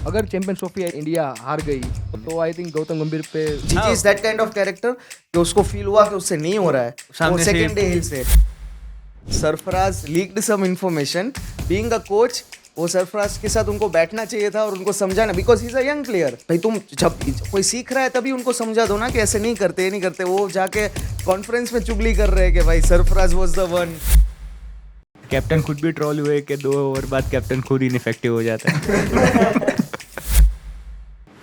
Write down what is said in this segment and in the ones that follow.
अगर champions trophy India हार गई तो आई थिंक गौतम गंभीर पे जीजी is that kind of character कि उसको फील हुआ कि उससे नहीं हो रहा है, वो सामने से- सेकंड डे हिल से Sarfaraz leaked some information being a coach. वो सरफराज के साथ उनको बैठना चाहिए था और उनको समझाना, because he is a young player. भाई तुम जब कोई सीख रहा है तभी उनको समझा दो ना कि ऐसे नहीं करते, ये नहीं करते। वो जाके कॉन्फ्रेंस में चुगली कर रहे हैं कि भाई Sarfaraz was the one. Captain खुद भी ट्रोल हुए कि 2 ओवर बाद कैप्टन खुद इनफेक्टिव हो जाता है।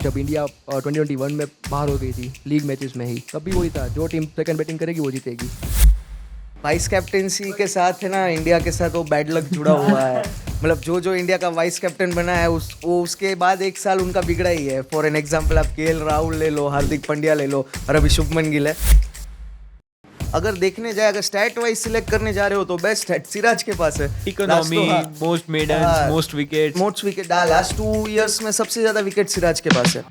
जब इंडिया 2021 में बाहर हो गई थी लीग मैचेस में ही, तब भी वही था, जो टीम सेकंड बैटिंग करेगी वो जीतेगी। वाइस कैप्टेंसी के साथ है ना, इंडिया के साथ वो बैड लक जुड़ा हुआ है। मतलब जो इंडिया का वाइस कैप्टन बना है वो उसके बाद एक साल उनका बिगड़ा ही है। फॉर एन एग्जांपल आप केएल राहुल ले लो, हार्दिक पांड्या ले लो और अभी शुभमन गिल है। अगर देखने जाए, अगर स्टैट वाइज सिलेक्ट करने जा रहे हो तो बेस्ट है सिराज के पास है। Economy, most medals, most wickets. Most wicket last 2 years में सबसे ज्यादा विकेट सिराज के पास है।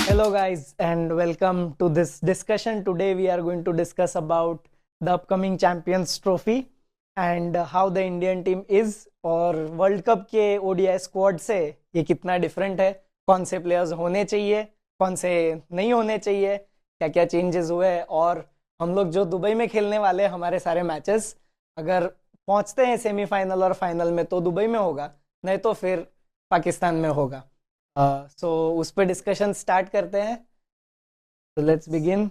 Hello guys and welcome to this discussion. Today we are going to discuss about the upcoming Champions Trophy and how the Indian team is और world cup के ODI squad से ये कितना डिफरेंट है, कौन से प्लेयर्स होने चाहिए, कौन से नहीं होने चाहिए, क्या क्या चेंजेस हुए और हम लोग जो दुबई में खेलने वाले हैं हमारे सारे मैचेस, अगर पहुंचते हैं सेमीफाइनल और फाइनल में तो दुबई में होगा, नहीं तो फिर पाकिस्तान में होगा। सो उस पर डिस्कशन स्टार्ट करते हैं। तो लेट्स बिगिन।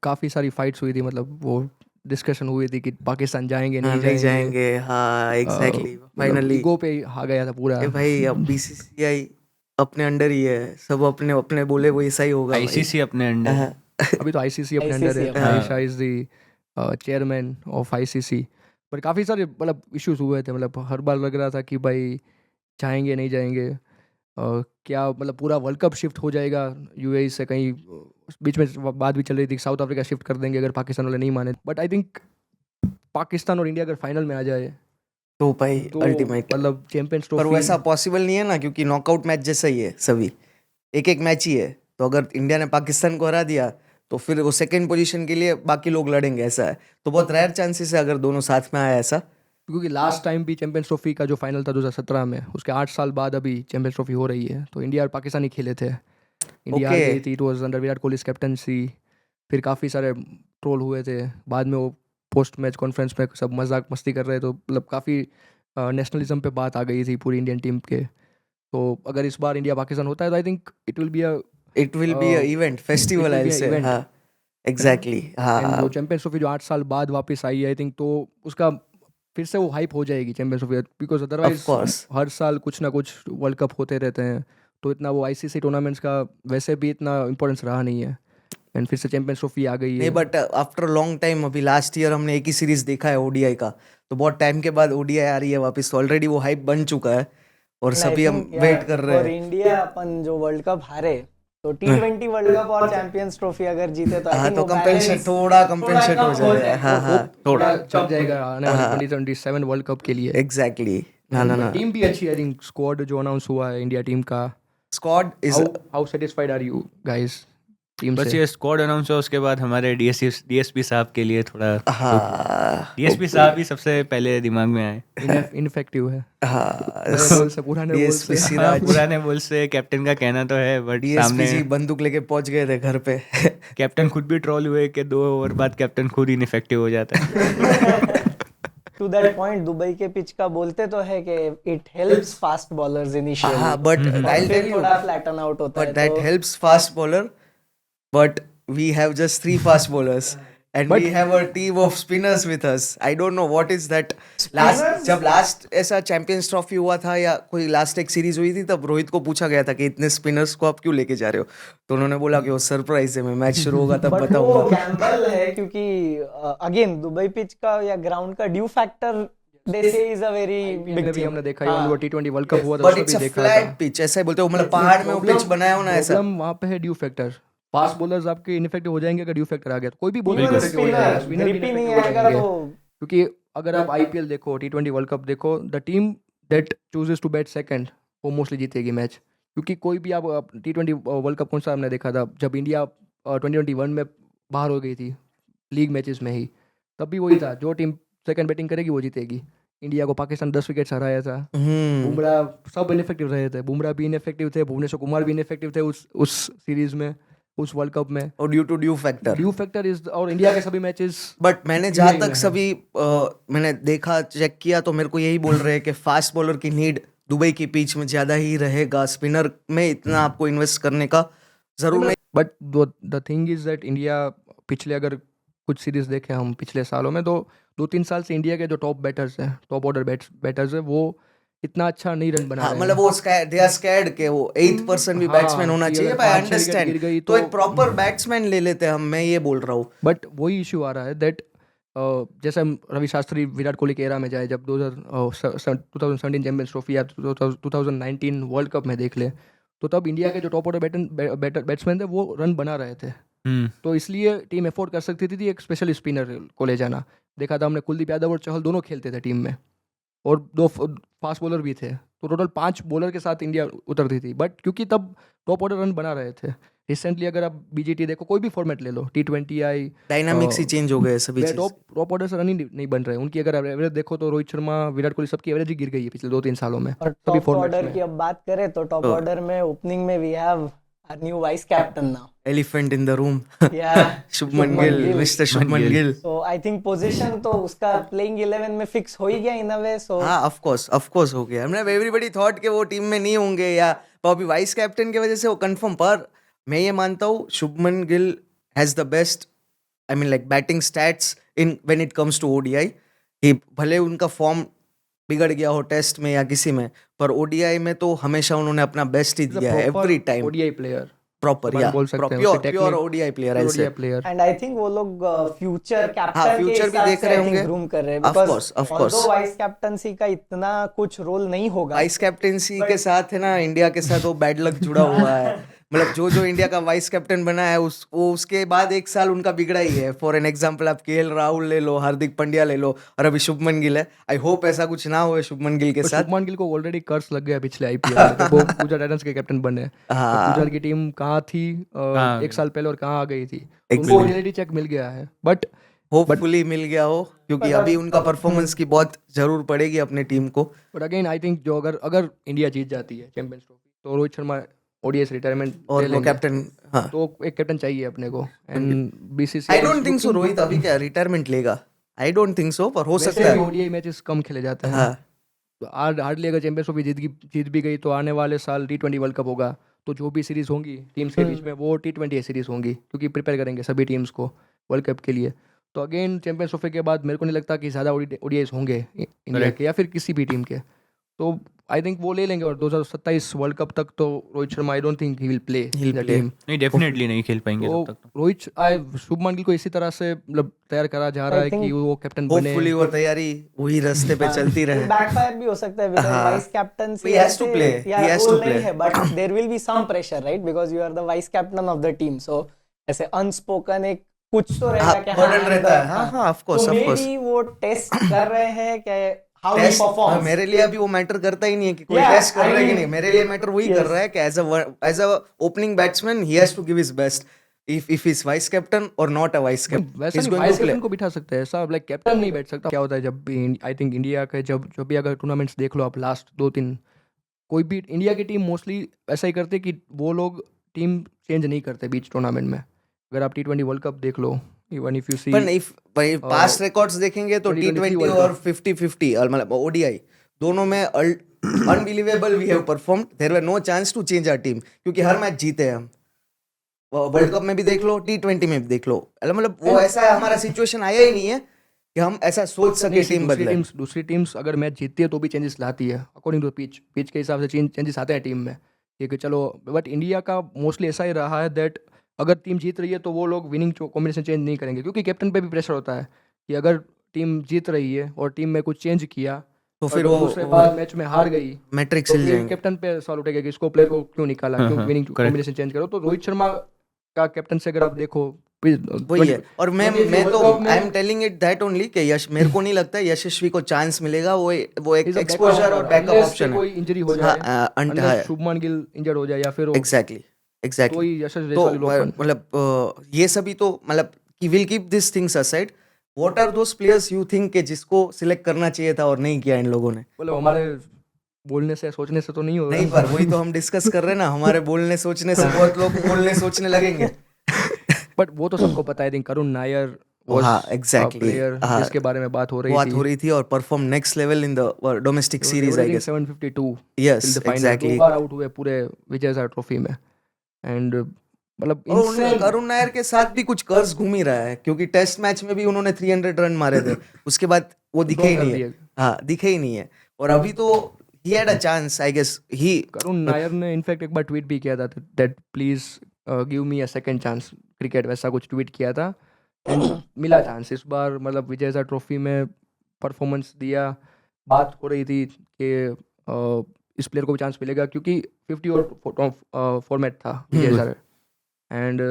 काफ़ी सारी फाइट्स हुई थी, मतलब वो डिस्कशन हुई थी कि पाकिस्तान जाएंगे नहीं नहीं जाएंगे। हाँ एग्जैक्टली, फाइनली ईगो पे आ गया था पूरा। भाई अब बीसीसीआई अपने अंडर ही है, सब अपने अपने बोले वो ऐसा ही होगा। आईसीसी अपने अंडर। अभी तो आईसीसी अपने अंडर है, ICC Ayesha is the chairman of ICC. पर काफ़ी सारे मतलब इश्यूज हुए थे, मतलब हर बार लग रहा था कि भाई जाएंगे नहीं जाएंगे, क्या मतलब पूरा वर्ल्ड कप शिफ्ट हो जाएगा यूएई से कहीं। बीच में बात भी चल रही थी साउथ अफ्रीका शिफ्ट कर देंगे अगर पाकिस्तान वाले नहीं माने। बट आई थिंक पाकिस्तान और इंडिया अगर फाइनल में आ जाए तो भाई तो अल्टीमेट, मतलब चैंपियंस पर ट्रॉफी। वैसा पॉसिबल नहीं है ना, क्योंकि नॉकआउट मैच जैसा ही है, सभी एक एक मैच ही है। तो अगर इंडिया ने पाकिस्तान को हरा दिया तो फिर वो सेकंड पोजीशन के लिए बाकी लोग लड़ेंगे, ऐसा है। तो बहुत रेयर चांसेस है अगर दोनों साथ में आया ऐसा। क्योंकि लास्ट टाइम भी चैंपियंस ट्रॉफी का जो फाइनल था 2017 में, उसके 8 साल बाद अभी चैंपियंस ट्रॉफी हो रही है। तो इंडिया और पाकिस्तान ही खेले थे, इंडिया हार Okay. गई थी। It was under Virat Kohli captaincy. फिर काफ़ी सारे ट्रोल हुए थे बाद में, वो पोस्ट मैच कॉन्फ्रेंस में सब मजाक मस्ती कर रहे, तो मतलब काफ़ी नेशनलिज्म पे बात आ गई थी पूरी इंडियन टीम के। तो अगर इस बार इंडिया पाकिस्तान होता है तो I think it will be a it will be a event, festival I say. event. हाँ एग्जैक्टली। हाँ जो चैंपियंस ट्रॉफी जो 8 साल बाद वापस आई है, आई थिंक तो उसका फिर से वो हाइप हो जाएगी champions trophy, because Of otherwise course. हर साल कुछ ना कुछ वर्ल्ड कप होते रहते हैं, तो इतना वो आईसीसी टूर्नामेंट्स का वैसे भी इतना इंपॉर्टेंस रहा नहीं है। एंड फिर से चैंपियंस ट्रॉफी आ गई नहीं, है। बट आफ्टर लॉन्ग टाइम, अभी लास्ट ईयर हमने एक ही सीरीज देखा है ओडीआई का, तो बहुत टाइम के बाद ओडीआई आ रही है वापस। तो ऑलरेडी वो हाइप बन चुका है और सभी हम वेट कर रहे और हैं। इंडिया अपन जो वर्ल्ड कप हारे तो T20 वर्ल्ड कप और चैंपियंस ट्रॉफी अगर जीते तो I हाँ think तो वो कंपेंसेशन, balance थोड़ा कंपेंसेशन हो जाएगा। हाँ हाँ थोड़ा चढ़ जाएगा आने वाले 2027 वर्ल्ड कप के लिए। एग्जैक्टली। ना टीम भी अच्छी है, आई थिंक स्क्वाड जो अनाउंस हुआ है इंडिया टीम का। Squad is how satisfied are you guys team बस से? ये स्क्वाड अनाउंस हुआ उसके बाद हमारे डीएसपी साहब के लिए थोड़ा हाँ डीएसपी साहब ही सबसे पहले दिमाग में आए। इनफेक्टिव है हाँ नए बोल से, पुराने बोल डीएसपी से। हाँ, सिराज, पुराने बोल से कैप्टन का कहना तो है, बट डीएसपी सामने जी बंदूक लेके पहुंच गए थे घर पे। कैप्टन खुद भी ट्रोल हुए कि 2 ओवर बाद कैप्टन खुद इनफेक्टिव हो जाता है। टू दैट पॉइंट दुबई के पिच का बोलते तो है कि it helps fast bowlers initially, हाँ बट आई टेल यू, थोड़ा फ्लैटन आउट होता है but that तो helps fast bowler, but we have just 3 fast bowlers and we have a team of spinners with us. I don't know what is that. जब last ऐसा champions trophy हुआ था या कोई last एक सीरीज हुई थी, तब रोहित को पूछा गया था कि इतने स्पिनर्स को आप क्यों लेके जा रहे हो, तो उन्होंने बोला कि वो सरप्राइज है, मैं मैच शुरू होगा तब बट वो बताऊंगा। गैम्बल है क्योंकि अगेन दुबई पिच का या ग्राउंड का ड्यू फैक्टर दे से इज अ वेरी में बिग भी हमने देखा हाँ। है, वो T20 वर्ल्ड कप हुआ था बट उसमें इट्स भी अ देखा फ्लैट था। पिच, ऐसा ही बोलते हो, मतलब पहाड़ में वो पिच बनाया हो ना ऐसा। प्रॉब्लम वहाँ पे है ड्यू फैक्टर। फास्ट बॉलर्स आपके इनफेक्टिव हो जाएंगे अगर ड्यू फैक्टर आ गया, तो कोई भी बॉलर Even इनफेक्टिव हो जाएगा, spinner, स्पिनर भी grip ही ineffective नहीं हो आएगा जाएंगे। तो क्योंकि अगर आप आईपीएल देखो, T20 वर्ल्ड कप देखो, the team that chooses to bat second वो मोस्टली जीतेगी मैच। क्योंकि कोई भी आप T20 वर्ल्ड कप कौन सा हमने देखा था, जब इंडिया 2021 में बाहर हो गई थी लीग मैचेस में ही, तब भी वही था, जो टीम सेकंड बैटिंग करेगी वो जीतेगी। इंडिया को पाकिस्तान 10 विकेट से हराया था। बुमराह सब इनफेक्टिव रहे थे, बुमराह भी इनफेक्टिव थे, भुवनेश्वर कुमार भी इनफेक्टिव थे उस सीरीज में, उस वर्ल्ड कप में। और due factor due factor is, और इंडिया के सभी मैचेस बट मैंने जहाँ तक सभी मैंने देखा चेक किया तो मेरे को यही बोल रहे हैं कि फास्ट बॉलर की नीड दुबई की पिच में ज्यादा ही रहेगा, स्पिनर में इतना आपको इन्वेस्ट करने का जरूर नहीं। But the thing is that India पिछले, अगर कुछ सीरीज देखे हम पिछले सालों में, तो 2-3 साल से इंडिया के जो टॉप बैटर्स हैं, टॉप ऑर्डर बैटर्स हैं, वो इतना अच्छा नहीं रन बना हाँ, रहे मतलब वो दे आर स्कैर्ड के वो 8th पर्सन भी हाँ, बैट्समैन होना कि चाहिए, अगर आई 5-6 विकेट गिर अंडरस्टैंड। गई तो एक प्रॉपर बैट्समैन ले लेते हैं हम, मैं ये बोल रहा हूँ। बट वही इशू आ रहा है दैट जैसे हम रवि शास्त्री विराट कोहली के एरा में जाए, जब 2017 चैंपियंस ट्रॉफी या 2019 वर्ल्ड कप में देख ले, तो तब इंडिया के जो टॉप ऑर्डर बैट्समैन थे वो रन बना रहे थे। तो इसलिए टीम अफोर्ड कर सकती थी एक स्पेशल स्पिनर को ले जाना। देखा था हमने, कुलदीप यादव और चहल दोनों खेलते थे टीम में, और 2 फास्ट बॉलर भी थे, तो टोटल 5 बॉलर के साथ इंडिया उतरती थी। बट क्योंकि तब टॉप ऑर्डर रन बना रहे थे। रिसेंटली अगर आप बीजीटी देखो, कोई भी फॉर्मेट ले लो, T20 आई, डायनामिक्स ही चेंज हो गए सभी चीज। टॉप ऑर्डर से रन ही नहीं बन रहे। उनकी अगर एवरेज देखो तो रोहित शर्मा, विराट कोहली सबकी एवरेज ही गिर गई है पिछले 2-3 सालों में। और सभी टॉप फॉर्मेट्स ऑर्डर में। की अब बात करें तो टॉप ऑर्डर में ओपनिंग में we have a new vice captain now. Elephant in the room, या Shubman Gill, mister Shubman Gill. So I think position तो उसका प्लेइंग 11 में फिक्स हो ही गया इन अ वे। सो हाँ, ऑफ कोर्स हो गया। मतलब एवरीबॉडी थॉट कि वो टीम में नहीं होंगे, या अभी वाइस कैप्टन की वजह से वो कंफर्म। पर मैं ये मानता हूँ Shubman Gill has the best, I mean like batting stats in when it comes to ODI. कि भले उनका फॉर्म बिगड़ गया हो टेस्ट में या किसी में, पर ओडीआई में तो हमेशा उन्होंने अपना बेस्ट ही दिया है every time. ODI player, proper, या बोल सकते हैं प्योर ओडीआई प्लेयर ऐसे। प्लेयर। एंड आई थिंक वो लोग फ्यूचर कैप्टन हाँ, के future भी हिसाब देख से रहे I think होंगे। ग्रूम कर रहे हैं, Of course, of course. although vice captaincy का इतना कुछ रोल नहीं होगा। वाइस कैप्टेंसी के साथ है ना, इंडिया के साथ वो बैड लक जुड़ा हुआ है। मतलब जो इंडिया का वाइस कैप्टन बना है उसके बाद एक साल उनका बिगड़ा ही है। फॉर एन एग्जांपल आप केएल राहुल ले लो, हार्दिक पांड्या ले लो, और अभी शुभमन गिल है। आई होप ऐसा कुछ ना हो शुभमन गिल के साथ। शुभमन गिल को ऑलरेडी कर्स लग गया पिछले आईपीएल में, तो वो गुजरात टाइटंस के कैप्टन बने। गुजरात की टीम कहाँ थी एक साल पहले और कहाँ आ गई थी, उनको रियलिटी चेक मिल गया है। बट होपफुली मिल गया हो, क्योंकि अभी उनका परफॉर्मेंस की बहुत जरूर पड़ेगी अपने टीम को। बट अगेन आई थिंक जो अगर इंडिया जीत जाती है चैंपियंस ट्रॉफी, तो रोहित शर्मा ओडीआई से रिटायरमेंट और वो कैप्टन, हाँ, तो एक कैप्टन चाहिए अपने को। And BCCI, I don't think so Rohit अभी क्या रिटायरमेंट लेगा, आई डोंट थिंक सो, पर हो सकता है। ओडीआई मैचेस कम खेले जाते हैं। हाँ, तो हार्डली अगर चैंपियंस ट्रॉफी जीत भी गई, तो आने वाले साल T20 वर्ल्ड कप होगा, तो जो भी सीरीज होंगी टीम्स के बीच में, वो T20 सीरीज होंगी, क्योंकि प्रिपेयर करेंगे सभी टीम्स को वर्ल्ड कप के लिए। तो अगेन चैंपियंस ट्रॉफी के बाद मेरे को नहीं लगता कि ज़्यादा ओडीआईस होंगे इंडिया के या फिर किसी भी टीम के। तो आई थिंक वो ले लेंगे। और 2027 वर्ल्ड कप तक तो Rohit Sharma, I don't think he will play in the team. नहीं, डेफिनेटली नहीं खेल पाएंगे तब तक तो। शुभमन गिल को इसी तरह से मतलब तैयार करा जा रहा है कि वो कैप्टन बने। होपफुली वो तैयारी वही रास्ते पे चलती रहे। बैकफायर भी हो सकता है because vice captain He has to play. He has to play. But there will be some pressure, right? Because you are the vice captain of the team. So ऐसे अनस्पोकन एक कुछ तो रहेगा कि बर्डन रहता है। हाँ, of course, of course. Maybe वो टेस्ट कर रहे हैं कि हाउ ही परफॉर्म्स। मेरे लिए अभी वो मैटर करता ही नहीं है कि कोई टेस्ट कर रहा है कि नहीं। मेरे लिए मैटर वही कर रहा है कि as a opening batsman he has to give his best, if he's vice captain or not a vice captain, वैसा he's नहीं, going vice to play. Captain को बिठा सकते हैं, ऐसा लाइक कैप्टन नहीं बैठ सकता। क्या होता है जब भी आई थिंक इंडिया के जब भी अगर टूर्नामेंट्स देख लो आप, लास्ट 2-3 कोई भी इंडिया की टीम मोस्टली ऐसा ही करते कि वो लोग टीम चेंज नहीं करते बीच टूर्नामेंट में। अगर आप T20 वर्ल्ड कप देख लो, इवन इफ यू सी, पर if पास्ट रिकॉर्ड्स देखेंगे तो 2023 T20 और 50-50 मतलब ODI दोनों में unbelievable we have performed. There were no chance to change our team, क्योंकि हर मैच जीते हैं हम। वर्ल्ड कप में भी देख लो, T20 में भी देख लो। मतलब वो ऐसा हमारा सिचुएशन आया ही नहीं है कि हम ऐसा सोच सके टीम बदले। दूसरी टीम्स अगर मैच जीतती है तो भी चेंजेस लाती है अकॉर्डिंग टू पिच के हिसाब से चेंजेस आते हैं टीम में, कि चलो। बट इंडिया का मोस्टली ऐसा ही रहा है दैट अगर टीम जीत रही है तो वो लोग विनिंग कॉम्बिनेशन चेंज नहीं करेंगे, क्योंकि कैप्टन पे भी प्रेशर होता है कि अगर टीम जीत रही है और टीम में कुछ चेंज किया तो फिर वो दूसरे बाद मैच में हार गई, मैट्रिक्स तो हिल जाएंगे। कैप्टन पे सवाल उठेगा कि इसको प्लेयर को क्यों निकाला, क्यों विनिंग कॉम्बिनेशन चेंज करो। तो रोहित शर्मा का कैप्टन से अगर आप देखो वही है। और मैं तो I am telling it that only कि यश, मेरे को नहीं लगता यशस्वी को चांस मिलेगा। वो एक एक्सपोजर और बैकअप ऑप्शन है। कोई इंजरी हो जाए, शुभमन गिल इंजर्ड हो जाए या फिर एग्जैक्टली तो यशस्वी तो मतलब ये सभी तो मतलब कि will keep this things aside. What are those players you think के जिसको सिलेक्ट करना चाहिए था और नहीं किया इन लोगों ने? मतलब हमारे बोलने से सोचने से तो नहीं होगा। नहीं, पर वही तो हम डिस्कस कर रहे हैं ना, हमारे बोलने सोचने से बहुत लोग बोलने सोचने लगेंगे। बट वो तो सबको पता है। आई थिंक करुण नायर हाँ, exactly. प्लेयर हाँ, जिसके बारे में बात हो रही बात थी। हो रही थी और perform next level in the domestic series I guess. 752 Yes, till the final, exactly. 2 बार आउट हुए पूरे विजय हजारे ट्रॉफी में। एंड मतलब और उन्होंने insane- करुण नायर के साथ भी कुछ कर्ज घूम ही रहा है, क्योंकि टेस्ट मैच में भी उन्होंने 300 रन मारे थे, उसके बाद वो दिखे ही Draw कर नहीं है। दिए। हाँ, दिखे ही नहीं है। और अभी तो he had a chance, I guess he Karun Nair ने इनफैक्ट एक बार ट्वीट भी किया था that please give me a second chance cricket, वैसा कुछ ट्वीट किया था। एंड मिला चांस इस बार, मतलब विजय हजारे ट्रॉफी में परफॉर्मेंस दिया। बात हो रही थी कि इस प्लेयर को भी चांस मिलेगा क्योंकि 50 और फॉर्मेट था विजय हजारे। एंड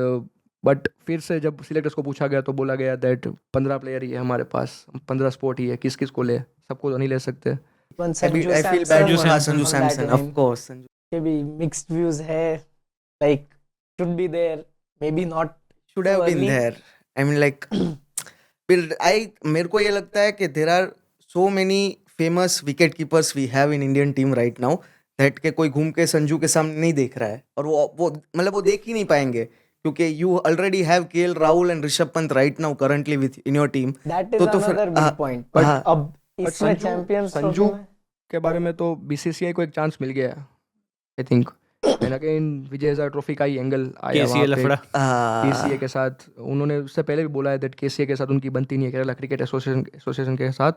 बट फिर से जब सिलेक्टर्स को पूछा गया तो बोला गया दैट 15 प्लेयर ही है हमारे पास, 15 स्पॉट ही है, किस किस को ले, सबको तो नहीं ले सकते। Even I feel Sanju bad Samson for was Sanju on Samson, that of line. course. Sanju के भी mixed views है, like should be there, maybe not should have so been early. there. I mean, like, मेरे को ये लगता है कि there are so many famous wicket keepers we have in Indian team right now that के कोई घूम के संजू के सामने नहीं देख रहा है, और वो मतलब वो देख ही नहीं पाएंगे, क्योंकि you already have KL Rahul and Rishabh Pant right now currently with in your team. That is तो फिर- another big point. but- But अब इसमें Champions संजू Trophy में के बारे में तो बीसीसीआई को एक चांस मिल गया I think. And again Vijay Hazare trophy का ही एंगल आया केसीएल वहाँ पे। लफड़ा। केसीए के साथ उन्होंने उससे पहले भी बोला है दैट केसीए के साथ उनकी बनती नहीं है, केरला क्रिकेट एसोसिएशन के साथ।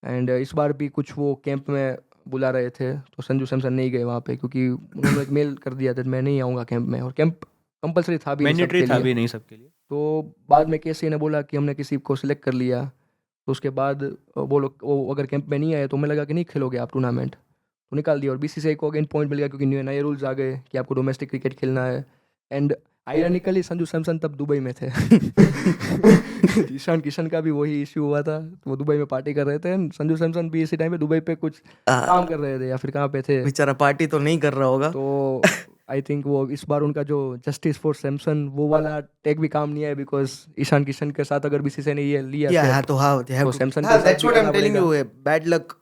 एंड इस बार भी कुछ वो कैंप में बुला रहे थे तो संजू सैमसन नहीं गए वहाँ पे, क्योंकि उन्होंने एक मेल कर दिया था मैं नहीं आऊँगा कैंप में, और कैंप कंपलसरी था भी नहीं मैंडेटरी सबके था लिए। भी नहीं सबके लिए। तो बाद में केसीए ने बोला कि हमने किसी को सिलेक्ट कर लिया, तो उसके बाद वो लोग वो अगर कैंप में नहीं आए तो हमें लगा कि नहीं खेलोगे आप टूर्नामेंट, तो निकाल दिया। और बीसीसीआई को अगेन पॉइंट मिल गया क्योंकि नए रूल्स आ गए कि आपको डोमेस्टिक क्रिकेट खेलना है। एंड आयरनिकली संजू सैमसन तब दुबई में थे। ईशान किशन का भी वही इश्यू हुआ था, तो वो दुबई में पार्टी कर रहे थे। संजू सैमसन भी इसी टाइम पे दुबई पे कुछ काम कर रहे थे या फिर कहाँ पे थे। बेचारा पार्टी तो नहीं कर रहा होगा। तो आई थिंक वो इस बार उनका जो जस्टिस फॉर सैमसन वो वाला टैग भी काम नहीं आया, बिकॉज ईशान किशन के साथ अगर बीसीसीआई ने ये लिया Yeah, step, हाँ, तो हाँ, they have तो to- सैमसन हाँ, के साथ that's भी what I'm करना telling पड़ेगा। you, bad luck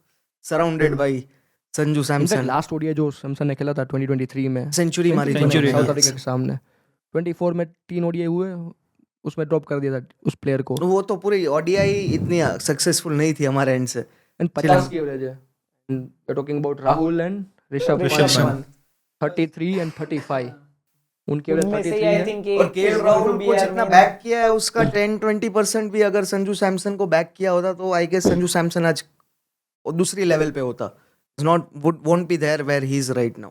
surrounded by Sanju in fact Samson. Last ODI जो सैमसन ने खेला था 2023 में, सेंचुरी मारी थी Century उन्होंने। साउथ अफ्रीका के सामने, 24 में 3 ओडीआई हुए, उसमें ड्रॉप कर दिया था उस प्लेयर को। वो तो पूरी ओडीआई इतनी सक्सेसफुल नहीं थी हमारे एंड से। एंड 50 की एवरेज है। Talking about Rahul and Rishabh Rishabh Pant, Pant 33 and 35 उनकी एवरेज उनमें से 33 आई है। थिंक और केएल राहुल को जितना बैक किया है उसका 10-20% भी अगर संजू सैमसन को बैक किया होता तो आई गेस संजू सैमसन आज दूसरी लेवल पे होता। won't be there where he is right now.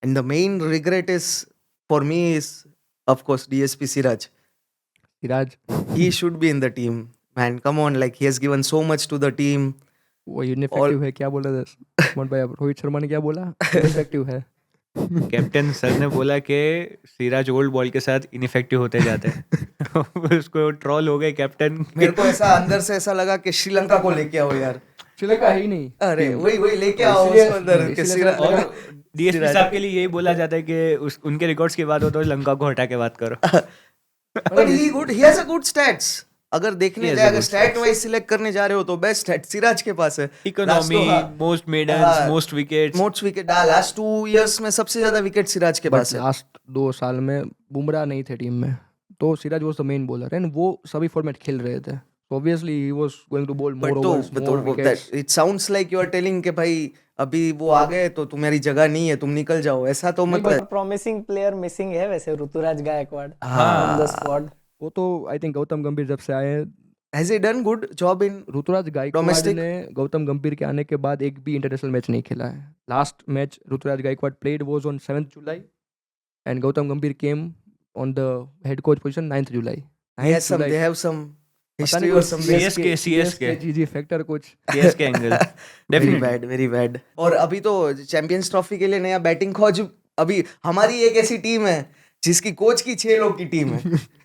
And the main regret is for me is of course DSP Siraj. Siraj He should be in the team. Man, come on, like he has given so much to the team. वो ineffective है, क्या बोला था मोहन भाई, रोहित शर्मा ने क्या बोला, ineffective है। कैप्टन सर ने बोला कि सिराज ओल्ड बॉल के साथ इनफेक्टिव होते जाते हैं। उसको ट्रॉल हो गए कैप्टन। मेरे को ऐसा अंदर से ऐसा लगा कि श्रीलंका को लेके आओ यार। श्रीलंका है ही नहीं। अरे वही लेके आओ इसलिए- उसको अंदर कि इसलिए सिराज- और डीएसपी साहब के लिए यही बोला जाता है कि उनके रिकॉर्ड्स की बात हो तो लंका को हटा के बात करो। But he has a good stats. अगर देखने He has जाए a अगर good स्टैट वाइज सिलेक्ट करने जा रहे हो तो बेस्ट स्टैट सिराज के पास है। Economy, most medals, most wickets. Most wicket last 2 years में सबसे ज्यादा विकेट सिराज के पास है। लास्ट 2 साल में बुमराह नहीं थे टीम में, तो Siraj was the main bowler and वो सभी फॉर्मेट खेल रहे थे। Obviously he was going to bowl but more overs, more wickets. It sounds like you are telling कि भाई अभी वो आ गए तो तुम्हारी जगह नहीं है, तुम निकल जाओ, ऐसा तो मत कर। प्रॉमिसिंग प्लेयर मिसिंग है वैसे ऋतुराज गायकवाड़ हाँ। On the squad. वो तो आई थिंक गौतम गंभीर जब से आए हैं, has he done good job in Ruturaj Gaikwad Domestic? ने गौतम गंभीर के आने के बाद एक भी इंटरनेशनल मैच नहीं खेला है। Last match Ruturaj Gaikwad played was on 7th July and Gautam Gambhir came on the head coach position 9th July. They have some पता हिस्ट्री नहीं और कुछ सम CSK जीजी फैक्टर कुछ। CSK angle definitely. Very bad. और अभी तो चैंपियंस ट्रॉफी के लिए नया बैटिंग कोच, अभी हमारी एक ऐसी टीम है जिसकी कोच की 6 लोग की टीम है।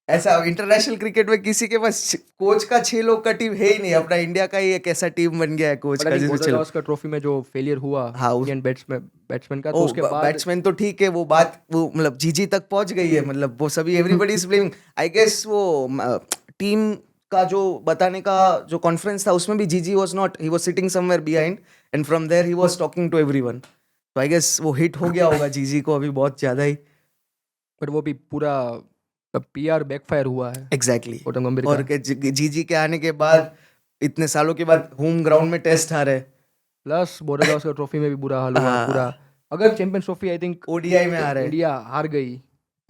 ऐसा इंटरनेशनल क्रिकेट में किसी के पास कोच का 6 लोग का टीम है ही नहीं। अपना इंडिया का ही एक ऐसा टीम बन गया है कोच का जिसमें 6 लोग। का ट्रॉफी में जो फेलियर हुआ हाँ, उस- इंडियन बैट्समैन का, तो उसके बाद बैट्समैन तो ठीक है, वो बात वो मतलब जीजी तक पहुंच गई है, मतलब वो सभी everybody is blaming. I guess वो टीम का जो बताने का जो कॉन्फ्रेंस था उसमें भी GG was not, he was sitting somewhere behind and from there he was talking to everyone. तो आई गेस वो हिट हो गया होगा जीजी को अभी बहुत ज्यादा ही। बट वो भी पूरा पीआर बैकफायर हुआ है एग्जैक्टली गौतम गंभीर और का। के जीजी के आने के बाद इतने सालों के बाद होम ग्राउंड में टेस्ट हारे, प्लस बॉर्डर गावस्कर ट्रॉफी में भी बुरा हाल हुआ हाँ। पूरा। अगर champions trophy I think ODI में हारे इंडिया हार गई,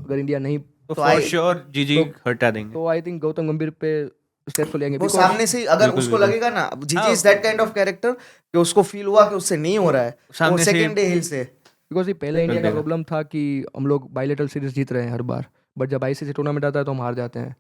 अगर इंडिया नहीं, तो तो फॉर आई- श्योर जीजी हटा देंगे। तो आई थिंक गौतम गंभीर पे स्टेप्स तो लेंगे। वो because सामने से ही अगर बिल्कुल, उसको बिल्कुल। लगेगा ना, जीजी हाँ। Is that kind of character कि उसको फील हुआ कि उससे नहीं हो रहा है, वो सामने से- सेकंड डे हिल से बिकॉज ये पहले इंडिया का बिल्कुल। प्रॉब्लम था कि हम लोग बायलेटरल सीरीज जीत रहे हैं हर बार, बट जब आईसीसी टूर्नामेंट आता है तो हम हार जाते हैं।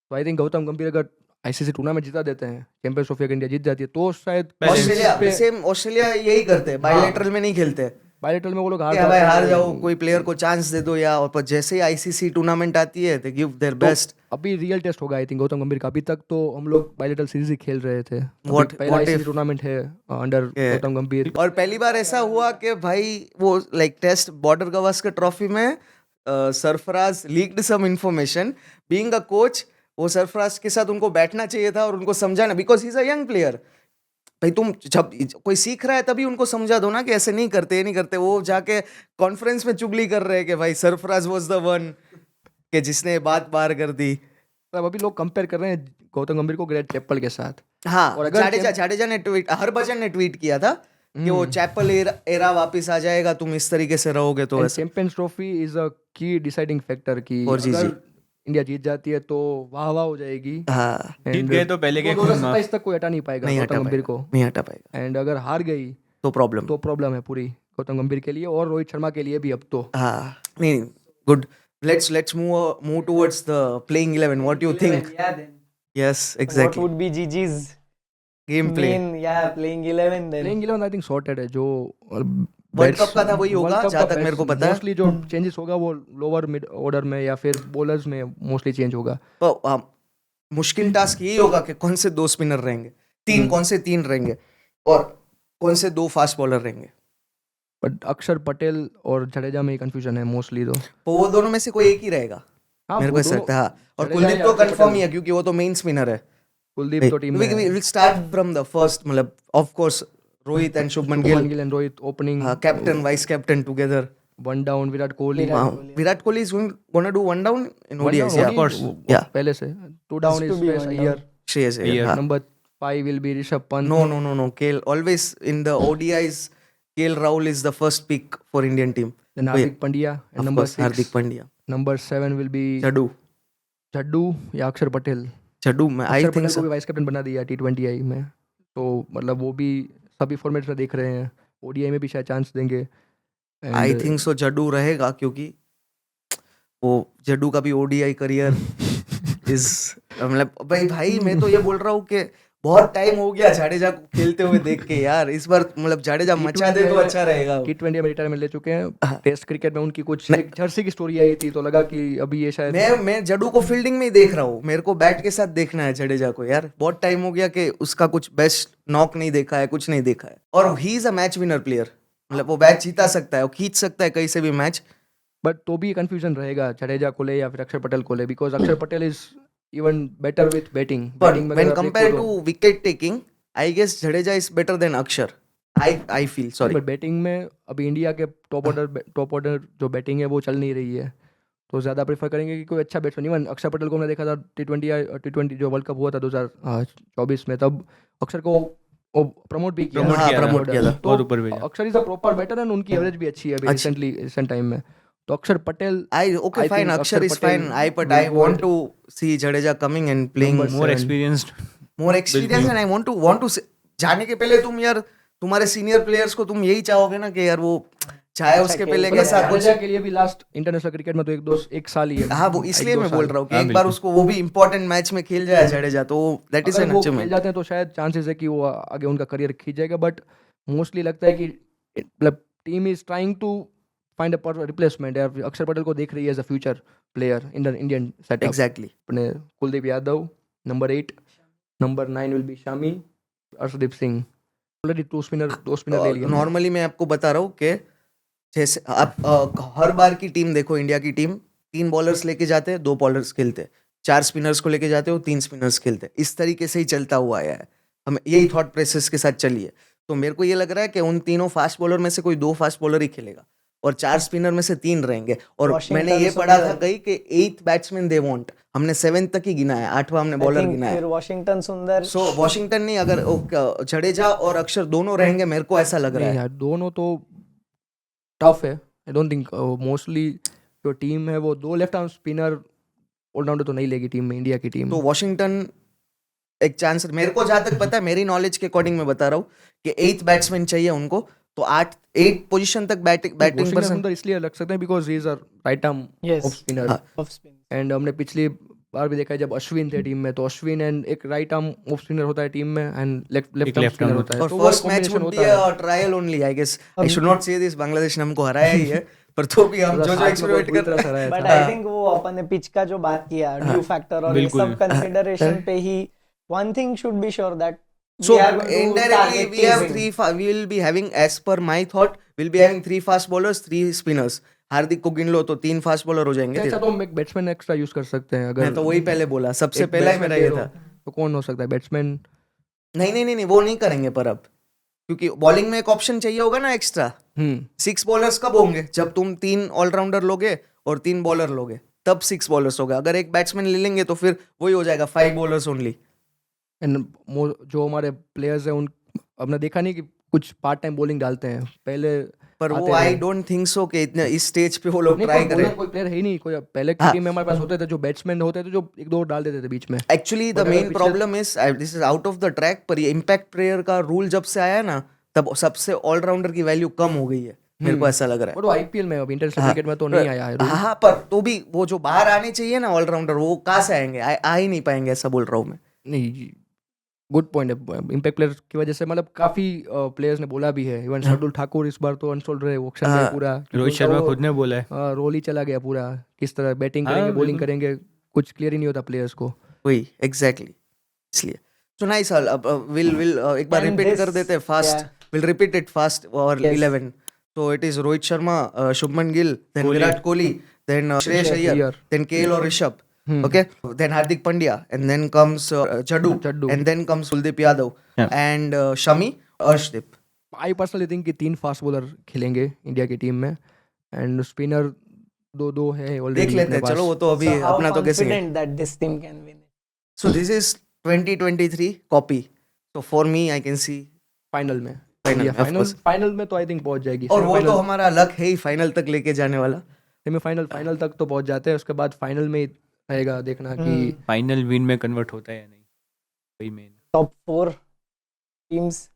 तो आई थिंक गौतम गंभीर अगर आईसीसी टूर्नामेंट जीता देते हैं, चैंपियंस ट्रॉफी अगर इंडिया जीत जाती है तो शायद पहले- ऑस्ट्रेलिया सेम, ऑस्ट्रेलिया यही करते हैं, बायलैटरल में नहीं खेलते बायलेटरल में वो लोग कि हार भाई जाते हार हैं। जाओ, कोई प्लेयर को चांस दे दो, या और पर जैसे ही आईसीसी टूर्नामेंट आती है दे गिव देयर बेस्ट। अभी रियल टेस्ट होगा आई थिंक गौतम गंभीर का। अभी तक तो हम लोग बायलेटरल सीरीज ही खेल रहे थे। अभी What- पहला what आईसीसी if- टूर्नामेंट है अंडर Yeah. गौतम गंभीर। और पहली बार ऐसा हुआ कि भाई वो like test Border Gavaskar trophy में Sarfaraz leaked some information, being a coach वो सरफराज के साथ उनको बैठना चाहिए था और उनको समझाना, because he is a young player. भाई तुम जब कोई सीख रहा है तभी उनको समझा दो ना कि ऐसे नहीं करते, ये नहीं करते। वो जाके कॉन्फ्रेंस में चुगली कर रहे हैं कि भाई सरफराज वाज द वन कि जिसने बात बाहर कर दी। अब अभी लोग कंपेयर कर रहे हैं गौतम गंभीर को ग्रेट चैपल के साथ। हाँ, और अगर जाडेजा ने ट्वीट, हरभजन ने ट्वीट किया था कि वो चैपल एरा वापस आ जाएगा, तुम इस तरीके से रहोगे तो ऐसा। चैंपियंस ट्रॉफी इज अ की डिसाइडिंग फैक्टर की और जीजी। अगर इंडिया जीत जाती है तो वाह वाह हो जाएगी। हाँ, जीत गए तो पहले के खून माफ। 2027 तक कोई हटा नहीं पाएगा नहीं हटा गौतम गंभीर पाएगा, को। नहीं हटा पाएगा एंड अगर हार गई तो प्रॉब्लम। तो प्रॉब्लम है पूरी गौतम गंभीर के लिए और रोहित शर्मा के लिए भी। अब तो हाँ, नहीं, good. Let's move towards the playing 11. What do you think? Yeah, then. Yes, What exactly. would be Gigi's Game play. main, yeah, playing 11 then? Playing 11 I think sorted है। जो वर्ल्ड कप का था वही होगा जहाँ तक मेरे को पता है। मोस्टली जो चेंजेस होगा वो लोअर मिड ऑर्डर में या फिर बॉलर्स में मोस्टली चेंज होगा। तो मुश्किल टास्क यही होगा कि कौन से 2 स्पिनर रहेंगे, कौन से 3 रहेंगे और कौन से 2 फास्ट बॉलर रहेंगे। बट अक्षर पटेल और जडेजा में कंफ्यूजन है मोस्टली। तो वो दोनों में से कोई एक ही रहेगा हाँ, मेरे को वो ऐसा लगता है। हाँ, और जडेजा कुलदीप या तो अक्षर कंफर्म पटेल। ही है क्योंकि वो तो मेन स्पिनर है। कुलदीप तो टीम में We will start from the first, मतलब of course Rohit and Shubman Gill, Gill and Rohit opening, captain vice captain together. One down Virat Kohli. Virat Kohli is going to do 1 down in One ODIs, down, yeah. of course. Yeah. पहले से 2 down to is be one Iyer. Shreyas Iyer, Iyer. हाँ. Number 5 will be Rishabh Pant. No. KL always in the ODIs. KL Rahul is the first pick for Indian team. Then Wait, Hardik Pandya and of number course, 6. Hardik Pandya. Number 7 will be Chadu. चड्डू या अक्षर Patel. Chadu, I अक्षर think Patel so. को भी vice captain बना दिया T20I में। तो मतलब वो भी सभी फॉर्मेट्स में देख रहे हैं। ओडीआई में भी शायद चांस देंगे। And, I think so Jaddu रहेगा क्योंकि वो जड्डू का भी ODI करियर इज, मतलब भाई मैं तो ये बोल रहा हूँ कि बहुत टाइम हो गया जाडेजा को खेलते हुए देख के यार। इस बार मतलब जाडेजा मचा दे तो अच्छा रहेगा। T20 में रिटायरमेंट ले चुके हैं। टेस्ट क्रिकेट में उनकी कुछ एक जर्सी की स्टोरी आई थी तो लगा कि अभी ये शायद मैं जड्डू को फील्डिंग में ही देख रहा हूँ, मेरे को बैट के साथ देखना है जडेजा को यार। बहुत टाइम हो गया कि उसका कुछ बेस्ट नॉक नहीं देखा है, कुछ नहीं देखा है। और ही is a match winner player, मतलब वो मैच जीता सकता है, वो खींच सकता है कहीं से भी मैच। बट तो भी कंफ्यूजन रहेगा जडेजा को ले या फिर अक्षर पटेल को ले, बिकॉज अक्षर Patel is even better with batting. But when compared to wicket taking, I guess Jadeja is better than Akshar. I feel, sorry. But batting में अभी इंडिया के टॉप ऑर्डर जो बैटिंग है वो चल नहीं रही है, तो ज़्यादा प्रेफर करेंगे कि कोई अच्छा बैट्समैन। इवन अक्षर पटेल को हमने देखा था T20 जो वर्ल्ड कप हुआ था 2024 में, तब अक्षर को प्रमोट भी किया। Promote हाँ, किया था। promote किया था। तो बहुत ऊपर भेजा। Axar is a proper batter and उनकी एवरेज भी अच्छी है अभी रिसेंट टाइम में। तो अक्षर Patel Okay, I fine. think Akshar is Akshar fine. Patel But I will want to see Jadeja coming and playing Number more 7. experienced. more experience, and I want to जाने के पहले तुम यार तुम्हारे सीनियर प्लेयर्स को तुम यही चाहोगे ना कि यार वो चाहे उसके पहले कैसा कुछ। जडेजा के लिए भी लास्ट इंटरनेशनल क्रिकेट में तो एक साल ही है। हाँ, वो इसलिए 1-2 मैं बोल साल। रहा हूँ कि हाँ, एक बार बिल्कुल। उसको वो भी इंपॉर्टेंट मैच में खेल जाए जडेजा, तो दैट इज अगर एन वो खेल अचीवमेंट। जाते हैं तो शायद चांसेस है कि वो आगे उनका करियर खींच जाएगा। बट मोस्टली लगता है कि मतलब team is trying to find a replacement. Axar Patel को देख रही है as a future player in the Indian setup. Exactly. अपने Kuldeep Yadav number 8, number 9 will be Shami, Arshdeep Singh. Already दो स्पिनर ले लिए। नॉर्मली मैं आपको बता रहा हूँ कि जैसे आप हर बार की टीम देखो, इंडिया की टीम 3 बॉलर्स लेके जाते हैं, 2 बॉलर्स खेलते हैं। 4 स्पिनर्स को लेके जाते हो, 3 स्पिनर्स खेलते हैं, इस तरीके से ही चलता हुआ आया है, हम यही थॉट प्रोसेस के साथ चलिए। तो मेरे को ये लग रहा है कि उन तीनों फास्ट बॉलर में से कोई 2 फास्ट बॉलर ही खेलेगा और 4 स्पिनर में से 3 रहेंगे। और Washington मैंने ये पढ़ा था सुंदर। कहीं कि 8th बैट्समैन दे वांट, हमने 7th तक ही गिना है, 8वां हमने I बॉलर think गिना फिर है। वॉशिंगटन सुंदर सो वॉशिंगटन नहीं, अगर जडेजा और अक्षर दोनों रहेंगे, मेरे को ऐसा लग रहा नहीं है। यार, दोनों तो टफ है। आई डोंट थिंक मोस्टली जो टीम है वो 2 लेफ्ट आर्म स्पिनर ऑलराउंडर तो नहीं लेगी टीम में, इंडिया की टीम। तो वॉशिंगटन एक चांस, मेरे को जहां तक पता है, मेरी नॉलेज के अकॉर्डिंग मैं बता रहा हूँ कि 8th बैट्समैन चाहिए उनको, तो 8 पोजीशन तक बैटिंग वॉशिंगटन पर्सन। सुंदर इसलिए लग सकते हैं because he is a right arm Yes. Off spinner. हाँ। Off spin. एंड हमने पिछली बार भी देखा है जब अश्विन थे टीम में, तो अश्विन एंड एक राइट आर्म ऑफ स्पिनर होता है टीम में एंड लेफ्ट एक आर्म left स्पिनर arm होता है, और तो वो first match combination would be होता है। Trial only, I guess. I should not say this, Bangladesh ने हमको हराया ही है, पर तो भी हम जो एक्सपेरिमेंट कर रहे हैं। बट हैं। आई थिंक वो अपन ने पिच का जो बात किया, ड्यू फैक्टर और ये बिल्कुल। सब कंसिडरेशन पे ही one thing should be sure that So indirectly we have we will be having, as per my thought, we'll be having 3 fast bowlers, 3 spinners. हार्दिक को गिन लो तो 3 फास्ट बॉलर हो जाएंगे। अच्छा, तो हम एक बैट्समैन एक्स्ट्रा यूज कर सकते हैं अगर मैं तो वही पहले बोला, सबसे एक पहला ही batsman मेरा ये pair था। हो, तो कौन हो सकता है बैट्समैन? नहीं, वो नहीं करेंगे पर अब, क्योंकि बॉलिंग में एक ऑप्शन चाहिए होगा ना एक्स्ट्रा। 6 बॉलर्स कब होंगे? जब तुम 3 ऑलराउंडर लोगे और 3 बॉलर लोगे, तब 6 बॉलर्स होगा। अगर एक बैट्समैन ले लेंगे तो फिर वही हो जाएगा 5 बॉलर्स ओनली। एंड जो हमारे प्लेयर्स हैं उन हमने देखा नहीं कि कुछ पार्ट टाइम बॉलिंग डालते हैं पहले, पर आते वो आई रहे। डोंट थिंक सो कि इतने इस स्टेज पे वो लोग नहीं, ट्राई कोई करें। bowler, कोई प्लेयर है ही नहीं। कोई पहले की हाँ। टीम में हमारे पास होते थे जो बैट्समैन होते थे जो 1-2 डाल देते थे बीच में। एक्चुअली द But अगर मेन पिछले- problem is, this is out of the track, पर ये इम्पैक्ट प्लेयर का रूल जब से आया ना, तब सबसे ऑलराउंडर की वैल्यू कम हो गई है, मेरे को ऐसा लग रहा है। और वो आईपीएल में, अब इंटरनेशनल क्रिकेट में तो नहीं आया है rule। हाँ, पर तो भी वो जो बाहर आने चाहिए ना ऑलराउंडर, वो कहाँ से आएंगे? आ ही नहीं पाएंगे, ऐसा बोल रहा हूँ मैं। नहीं, गुड पॉइंट है। इम्पैक्ट प्लेयर की वजह से मतलब काफी प्लेयर्स ने बोला भी है, इवन शार्दुल ठाकुर इस बार तो अनसोल्ड रहे ऑक्शन में पूरा, क्योंकि रोहित उनका शर्मा वो, खुद ने बोला है। रोल ही चला गया पूरा। किस तरह बैटिंग हाँ, करेंगे, बॉलिंग बिल्कुल। करेंगे, कुछ क्लियर ही नहीं होता प्लेयर्स को। वही एग्जैक्टली, इसलिए तो नाइस। अब विल एक बार And रिपीट this- कर देते हैं fast, yeah. Will repeat it fast और Yes. 11। तो इट इज Rohit Sharma, Shubman Gill, then Kohli. Virat Kohli, then Shreyas Iyer, Iyer. Then KL और Rishabh, okay, then Hardik Pandya, and then comes Jaddu, Jaddu. and then comes Kuldeep Yadav, Yeah. and Shami, Arshdeep. I personally think कि 3 fast bowler खेलेंगे India की team में and spinner 2 है already. देख लेते हैं, चलो वो तो अभी So how अपना तो कैसे। confident that this team can win it? So this is 2023 copy. So for me, I can see final में। Final में, of course. फाइनल में तो आई थिंक पहुंच जाएगी। और वो तो हमारा लक है ही फाइनल तक लेके जाने वाला। फाइनल तक तो पहुंच जाते हैं, उसके बाद फाइनल में ही रहेगा देखना कि फाइनल विन में कन्वर्ट होता है या नहीं, वही main. Top 4 teams.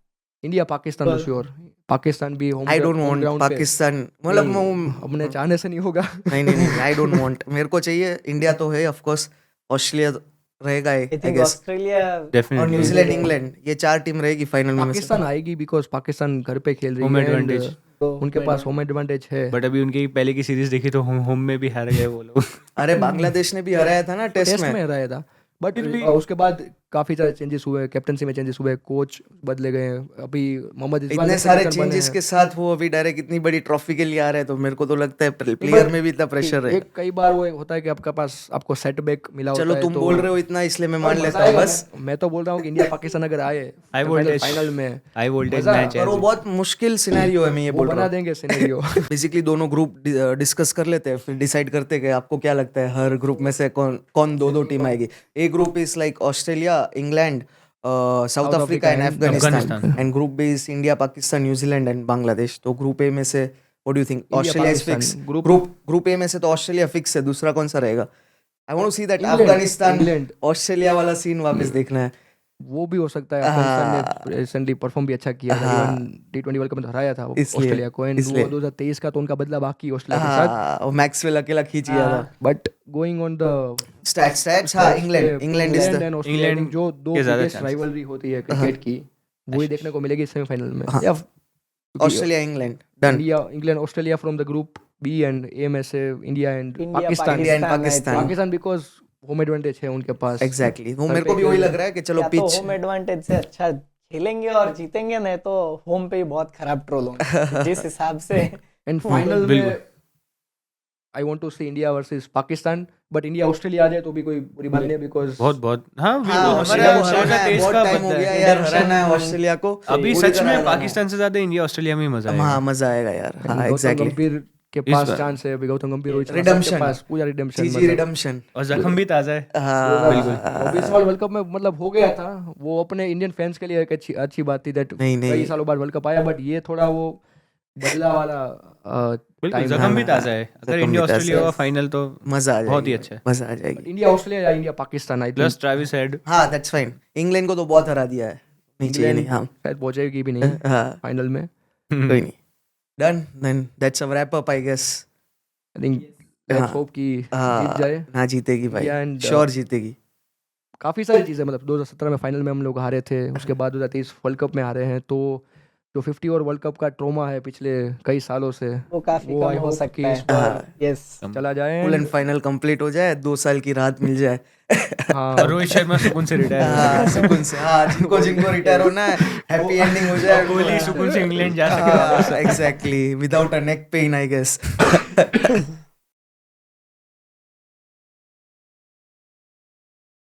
India Pakistan तो श्योर। पाकिस्तान भी home I don't want Pakistan, मतलब अपने चाहने से नहीं होगा। नहीं, आई डोंट वांट। मेरे को चाहिए इंडिया तो है ऑफ कोर्स, ऑस्ट्रेलिया रहेगा I I think guess, Australia. और डेफिनेटली न्यूजीलैंड, इंग्लैंड, ये 4 टीम रहेगी फाइनल में से। पाकिस्तान आएगी बिकॉज पाकिस्तान घर पे खेल रही Home है and advantage. तो उनके पास होम एडवांटेज है। बट अभी उनकी पहले की सीरीज देखी तो होम में भी हार गए वो लोग। अरे बांग्लादेश ने भी हराया था ना टेस्ट टेस्ट में। में रहा था, बट फिर भी- उसके बाद काफी सारे चेंजेस हुए, कैप्टनसी में चेंजेस हुए, कोच बदले गए। अभी मोहम्मद इकबाल इतने जैसे सारे captain बने चेंजेस हैं। के साथ वो अभी डायरेक्ट इतनी बड़ी ट्रॉफी के लिए आ रहे हैं, तो मेरे को तो लगता है प्लेयर में भी इतना प्रेशर है। एक कई बार वो होता है कि आपका पास आपको सेटबैक मिला होता चलो है, तुम तो बोल रहे हो इतना, इसलिए मैं मान मजा लेता हूँ आएगा। बस। मैं तो बोल रहा हूँ कि इंडिया पाकिस्तान अगर आए High voltage. फाइनल में, हाई वोल्टेज मजा- मैच है। पर वो बहुत मुश्किल सिनेरियो है, मैं ये वो बोल बना रहा हूँ। देंगे सिनेरियो। बेसिकली दोनों ग्रुप डिस्कस कर लेते हैं, फिर डिसाइड करते हैं कि आपको क्या लगता है हर ग्रुप में से कौन 2 टीम आएगी। A group is like Australia, England, South Africa and Afghanistan, Afghanistan. And group B is India, Pakistan, New Zealand and Bangladesh. तो ग्रुप ए में से what do you think? Australia is fix. Pakistan, group A में से तो ऑस्ट्रेलिया फिक्स है, दूसरा कौन सा रहेगा? I want to see that England, Afghanistan England. Australia वाला सीन वापस देखना है। वो भी हो सकता है। अफगानिस्तान ने रिसेंटली परफॉर्म भी अच्छा किया था, हाँ। इवन T20 वर्ल्ड कप में तो हराया था इसलिए- ऑस्ट्रेलिया को, एंड इसलिए। 2023 का तो उनका बदला बाकी ऑस्ट्रेलिया के साथ। हाँ, मैक्सवेल अकेला खींच गया था। But going on the stats, हाँ, England is and the Australia, England जो 2 के ज्यादा बिगेस्ट chances। राइवलरी होती है क्रिकेट की, वही देखने को मिलेगी सेमीफाइनल में। हाँ। या Australia, England, done. India, England, Australia from the group B, and A में से India and India, Pakistan. India and I think. Pakistan, Pakistan because home advantage है उनके पास। एग्जैक्टली। वो मेरे को भी वही लग रहा है कि चलो या तो पिच होम एडवांटेज से अच्छा खेलेंगे और जीतेंगे, नहीं तो होम पे ही बहुत खराब ट्रोल होंगे जिस हिसाब से। एंड फाइनल में बिल्कुल। I want to see India versus Pakistan, but India Australia आ जाए तो भी कोई बुरी बात नहीं है, बिकॉज बहुत हाँ हाँ, ऑस्ट्रेलिया हमारा ऑस्ट्रेलिया हराना का है, तेज बहुत का टाइम हो बंदा गया है। यार, हराना है ऑस्ट्रेलिया को अभी पूरी सच तरह में हराना है। पाकिस्तान से ज्यादा इंडिया ऑस्ट्रेलिया में ही मजा आएगा। हाँ मजा आएगा यार, हाँ गौतम एग्जैक्टली। गंभीर के इस पास बार- चांस है, अभी गौतम गंभीर रोहित शर्मा सबके Redemption। पास पूरा रिडेम्पशन, जीजी रिडम्पशन। और जख्म भी ताजा है। हाँ बिल्कुल। इस बार वर्ल्ड कप में मतलब हो गया था वो, अपने इंडियन फैंस के लिए एक अच्छी बात थी दैट नहीं, नहीं। कई सालों बाद वर्ल्ड कप आया, बट ये थोड़ा वो बदला वाला बिल्कुल टाइम जख्म भी हाँ, ताजा है। अगर जख्म इंडिया भी ताजा ऑस्ट्रेलिया है। का फाइनल तो मजा आ बहुत ही जाएगी, अच्छा है। मजा आ जाएगी। इंडिया ऑस्ट्रेलिया या इंडिया पाकिस्तान, आई प्लस थिंक ट्रेविस हेड। हाँ दैट्स फाइन। इंग्लैंड को तो बहुत हरा दिया है, नहीं चाहिए नहीं। हाँ शायद पहुंचेगी भी नहीं हाँ फाइनल में। कोई नहीं। Done then that's a wrap up I guess. I think let's hope कि जीत जाए। ना जीतेगी भाई, Yeah, and, श्योर जीतेगी। काफ़ी सारी चीज़ें, मतलब 2017 में फाइनल में हम लोग हारे थे, उसके बाद 2023 वर्ल्ड कप में हारे हैं, तो जो 50 ओवर वर्ल्ड कप का ट्रोमा है पिछले कई सालों से, वो काफी वो कम I हो hope सकता कि है। इस बार हाँ, यस चला जाए। फुल एंड फाइनल कंप्लीट हो जाए, 2 साल की राहत मिल जाए। हाँ और रोहित शर्मा सुकून से रिटायर हो जाए। हाँ सुकून से, हाँ जिनको जिनको रिटायर होना है हैप्पी एंडिंग हो जाए। कोहली सुकून से इंग्लैंड जा सके। Exactly without a neck pain I guess.